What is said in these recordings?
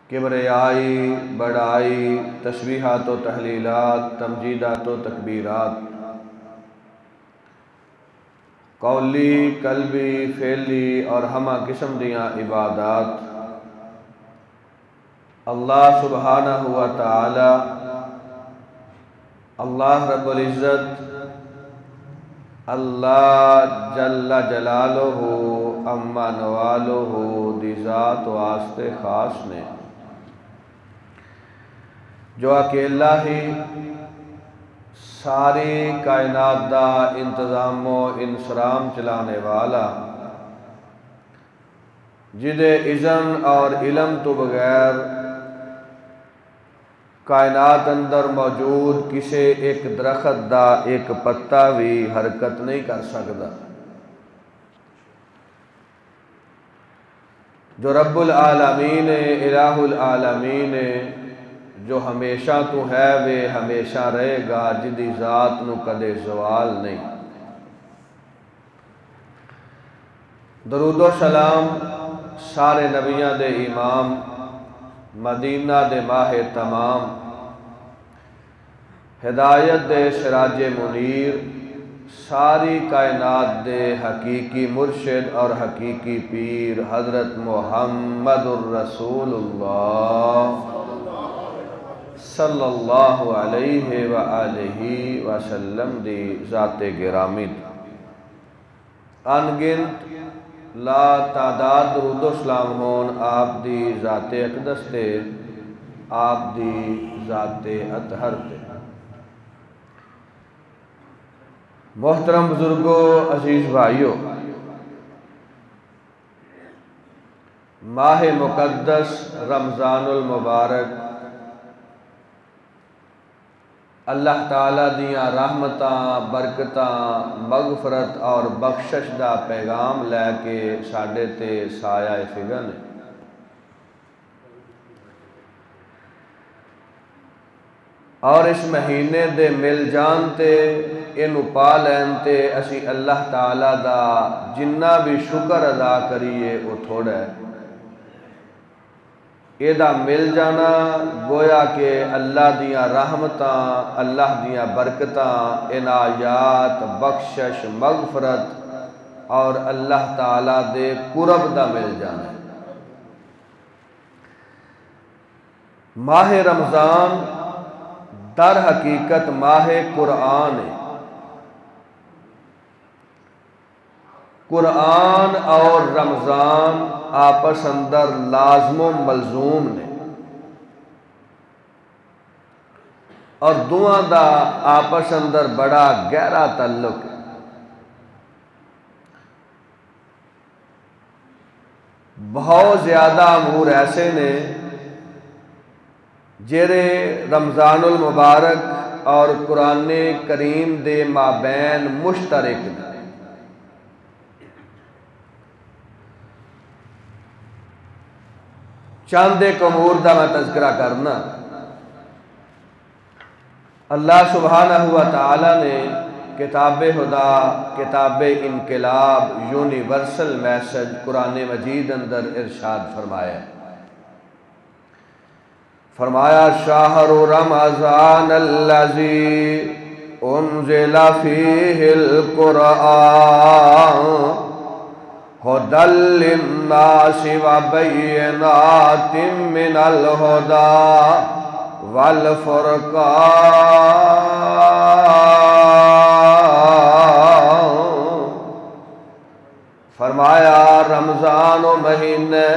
کبریائی، بڑائی، تسبیحات و تحلیلات، تمجیدات و تکبیرات، قولی، قلبی، فعلی اور ہمہ قسم دیاں عبادات اللہ سبحانہ و تعالی، اللہ رب العزت، اللہ جل جلالہ اما نوالہ دی ذات واسطے خاص نے جو اکیلا ہی ساری کائنات دا انتظام و انسرام چلانے والا، جدے اذن اور علم تو بغیر کائنات اندر موجود کسی ایک درخت دا ایک پتا بھی حرکت نہیں کر سکتا، جو رب العالمین الہ العالمین جو ہمیشہ تو ہے وہ ہمیشہ رہے گا، جدی ذات نو کدے زوال نہیں۔ درود و سلام سارے نبیاں دے امام، مدینہ دے ماہ تمام، ہدایت دے سراج منیر، ساری کائنات دے حقیقی مرشد اور حقیقی پیر حضرت محمد الرسول اللہ صلی اللہ علیہ وآلہ وسلم دی ذات گرامی، انگنت لا تعداد درود و سلام ہون آپ دی ذات اقدس تے، آپ دی ذات اطہر تے۔ محترم بزرگوں، عزیز بھائیوں، ماہ مقدس رمضان المبارک اللہ تعالیٰ دیاں رحمتاں، برکتاں، مغفرت اور بخشش دا پیغام لے کے ساڈے تے سایہ فگن ہے۔ اور اس مہینے دے مل جان تے اینو پا لین تے اسی اللہ تعالیٰ دا جنہ بھی شکر ادا کریے وہ تھوڑا ہے۔ یہ دا مل جانا گویا کہ اللہ دیاں رحمتاں، اللہ دیاں برکتاں، عنایات، بخشش، مغفرت اور اللہ تعالیٰ دے قرب دا مل جانا ہے۔ ماہ رمضان در حقیقت ماہ قرآن ہے۔ قرآن اور رمضان آپس اندر لازم و ملزوم نے، اور دعا دا آپس اندر بڑا گہرا تعلق ہے۔ بہت زیادہ امور ایسے نے جڑے رمضان المبارک اور قرآن کریم دے مابین مشترک نے۔ چند ایک امور دا میں تذکرہ کرنا۔ اللہ سبحانہ و تعالی نے کتاب خدا، کتاب انقلاب، یونیورسل میسج قرآن مجید اندر ارشاد فرمایا شہر رمضان الذی انزل فیہ القرآن ہدی للناس وبینات من الہدی والفرقان۔ فرمایا رمضان و مہینے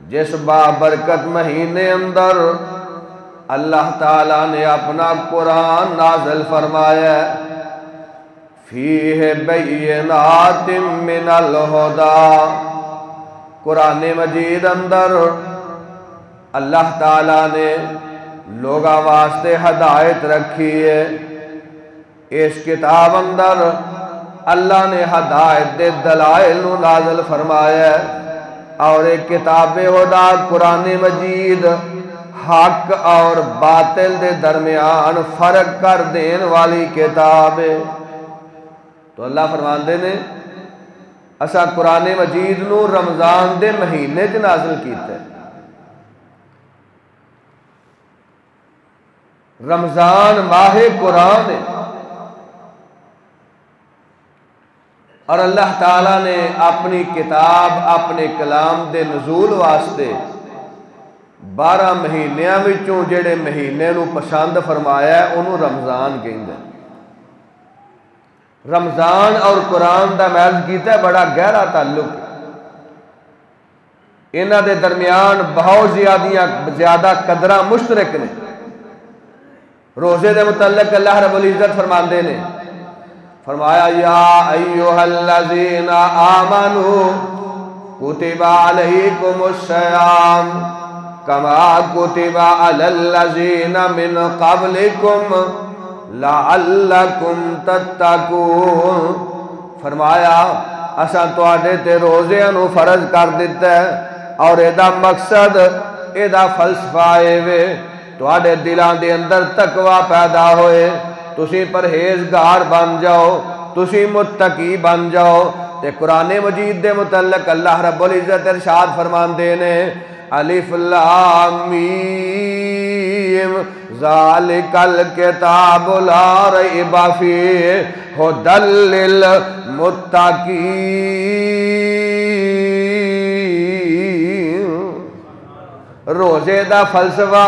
جس بابرکت مہینے اندر اللہ تعالیٰ نے اپنا قرآن نازل فرمایا، فیہ بینات من الہدی، قرآن مجید اندر اللہ تعالیٰ نے لوگاں واسطے ہدایت رکھی ہے۔ اس کتاب اندر اللہ نے ہدایت دے دلائل نو نازل فرمایا ہے، اور ایک کتاب خدا قرآن مجید حق اور باطل دے درمیان فرق کر دین والی کتاب ہے۔ تو اللہ فرماندے نے اسا قرآن مجید نو رمضان دے مہینے چ نازل کیتا ہے، رمضان ماہ قرآن ہے، اور اللہ تعالیٰ نے اپنی کتاب اپنے کلام دے نزول واسطے 12 مہینیاں وچوں جڑے مہینے نو پسند فرمایا ہے انہوں رمضان کہندے ہیں۔ رمضان اور قرآن دا میں کیتا ہے بڑا گہرا تعلق ہے، انہاں دے درمیان بہت زیادہ قدرہ مشترک نے۔ روزے دے متعلق اللہ رب العزت فرماندے نے، فرمایا یا ایہا الذین آمنوا کتب علیکم الصیام کما کتب علی الذین من قبلکم لعلکم تتقون۔ فرمایا اساں تواڈے تے روزیاں نو فرض کر دیتا ہے، اور ایدہ مقصد ایدہ فلسفہ وے تواڈے دلاں دے اندر تقوی پیدا ہوئے، تسی پرہیزگار بن جاؤ، تسی متقی بن جاؤ۔ تے قرآن مجید دے متعلق اللہ رب العزت ارشاد فرماندے نے الف لام میم ذالک الکتاب لا ریب فیہ ھدی للمتقین۔ روزے دا فلسفہ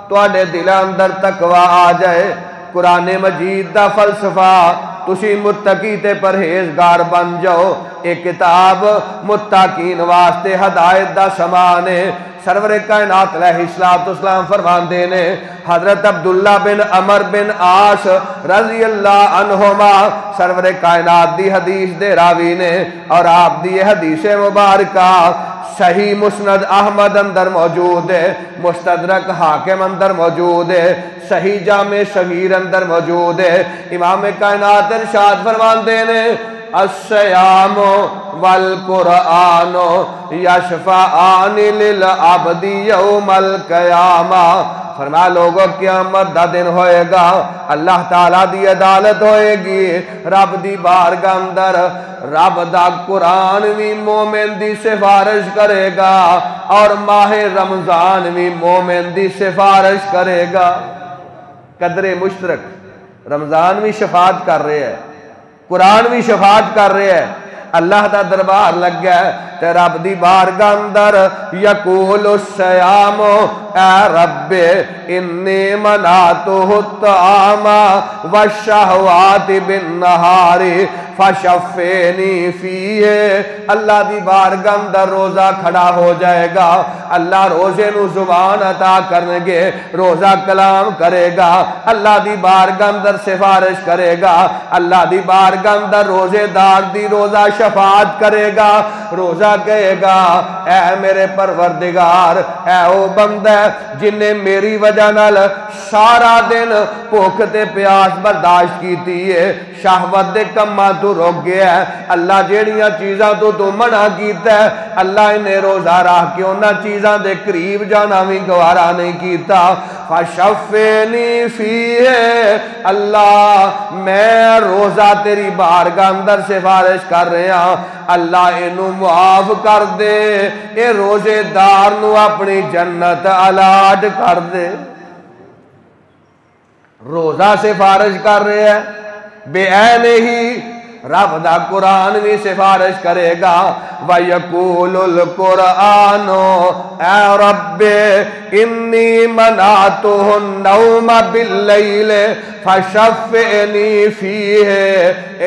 تواڈے دلاں اندر تقوی آ جائے، قرآن مجید دا فلسفہ تسی متقی تے پرہیزگار بن جاؤ۔ ایک کتاب متقین واسطے ہدایت دا سامان ہے۔ سرور کائنات علیہ السلام فرماندے نے حضرت عبداللہ بن عمر بن عاص رضی اللہ عنہما سرور کائنات دی حدیث دے راوی نے، اور آپ دی حدیث مبارکہ صحیح مسند احمد اندر موجود ہے، مستدرک حاکم اندر موجود ہے، صحیح جامع صغیر اندر موجود ہے۔ امام کائنات ارشاد فرماندے نے الصیام والقرآن یشفعان للعبد یوم القیامہ۔ فرمایا لوگوں قیامت دا دن ہوئے گا، اللہ تعالیٰ دی عدالت ہوئے گی، رب دی بارگاہ اندر رب دا قرآن بھی مومن دی سفارش کرے گا، اور ماہ رمضان بھی مومن دی سفارش کرے گا۔ قدر مشترک، رمضان بھی شفاعت کر رہے ہیں، قرآن بھی شفاعت کر رہے ہیں، اللہ دا دربار لگ گیا ہے تے رب دی بارگاہ اندر یقول الصیام اے رب انی منعتہ الطعام والشہوات بالنہار فشفینی فیہ۔ اللہ دی بارگاہ اندر روزہ کھڑا ہو جائے گا، اللہ روزے نو زبان عطا کرنگے، روزہ کلام کرے گا، اللہ دی بارگاہ اندر سفارش کرے گا، اللہ دی بارگاہ اندر روزے دار دی روزہ شفاعت کرے گا۔ روزہ کہے گا اے میرے پروردگار، اے او بندہ جن نے میری وجہ نال سارا دن بھوک تے پیاس برداشت کیتی ہے، شہوت دے کماں تو روک گیا ہے، اللہ جیڑیاں چیزاں تو منع کیتا ہے، اللہ انہیں روزہ راہ کے انہاں چیزاں دے قریب جانا بھی گوارا نہیں کیتا۔ فشفینی فیہ، اللہ میں روزہ تیری بارگاہ اندر سفارش کر رہے ہیں، اللہ انہوں معاف کر دے، اے روزے دار نو اپنی جنت الاٹ کر دے۔ روزہ سفارش کر رہے ہیں، بے عین ہی رب دا قرآن بھی سفارش کرے گا۔ وَيَقُولُ الْقُرْآنُ اے رب انی منعتہ النوم باللیل فشفعنی فیہ۔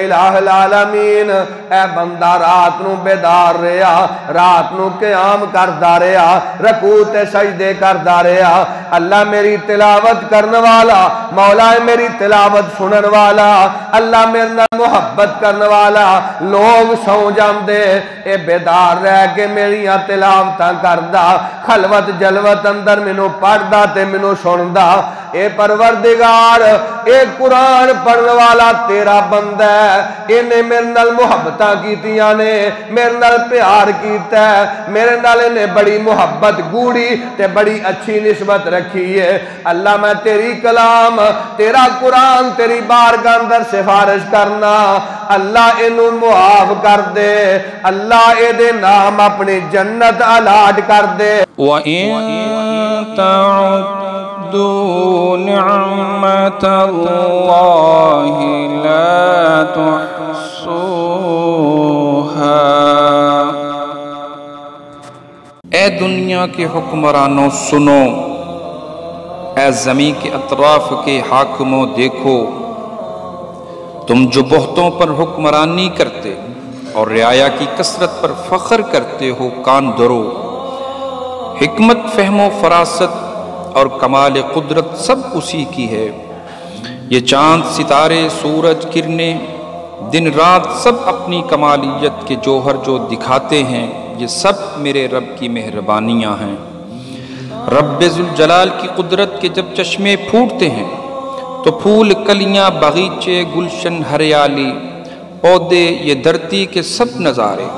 الہ العالمین اے بندہ رات نو بیدار رہا، رات نو قیام کردا رہا، رکوع تے سجدے کردا رہا، اللہ میری تلاوت کرنے والا، مولا میری تلاوت سنن والا، اللہ میرے نال محبت کرنے والا، لوگ سو جاندے اے بیدار رہ کے میریاں تلاوتاں کردا، خلوت جلوت اندر مینوں پڑھدا تے مینوں سندا۔ اے پروردگار اے قرآن پڑھنے والا تیرا بندہ ہے، انہیں میرے نال محبتاں کیتیاں نے، میرے نال پیار کیتا ہے، میرے نال انہیں بڑی محبت گوڑی تے بڑی اچھی نسبت رکھی ہے۔ اللہ میں تیری کلام تیرا قرآن تیری بارگاہ اندر سفارش کرنا، اللہ انہوں معاف کر دے، اللہ اے دے نام اپنی جنت الاٹ کر دے۔ وَإِن تَعُدُّوا تعدوا نعمة الله لا تحصوها۔ اے دنیا کے حکمرانوں سنو، اے زمین کے اطراف کے حاکموں دیکھو، تم جو بہتوں پر حکمرانی کرتے اور رعایا کی کثرت پر فخر کرتے ہو، کان دھرو۔ حکمت، فہم و فراست اور کمال قدرت سب اسی کی ہے۔ یہ چاند، ستارے، سورج، کرنیں، دن رات سب اپنی کمالیت کے جوہر جو دکھاتے ہیں، یہ سب میرے رب کی مہربانیاں ہیں۔ رب ذوالجلال کی قدرت کے جب چشمے پھوٹتے ہیں تو پھول، کلیاں، باغیچے، گلشن، ہریالی، پودے، یہ دھرتی کے سب نظارے،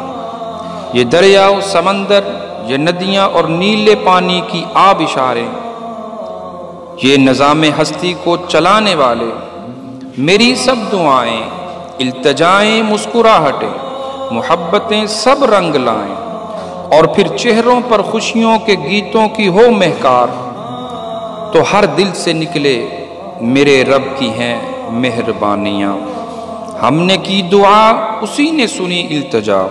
یہ دریا و سمندر، یہ ندیاں اور نیلے پانی کی آب اشارے، یہ نظام ہستی کو چلانے والے، میری سب دعائیں، التجائیں، مسکراہٹیں، محبتیں سب رنگ لائیں، اور پھر چہروں پر خوشیوں کے گیتوں کی ہو مہکار، تو ہر دل سے نکلے میرے رب کی ہیں مہربانیاں۔ ہم نے کی دعا، اسی نے سنی التجا،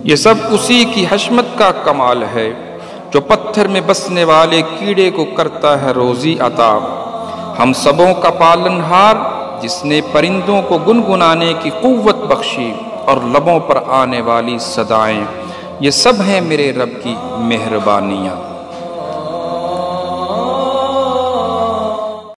یہ سب اسی کی حشمت کا کمال ہے، جو پتھر میں بسنے والے کیڑے کو کرتا ہے روزی عطا۔ ہم سبوں کا پالن ہار، جس نے پرندوں کو گنگنانے کی قوت بخشی اور لبوں پر آنے والی صدائیں، یہ سب ہیں میرے رب کی مہربانیاں۔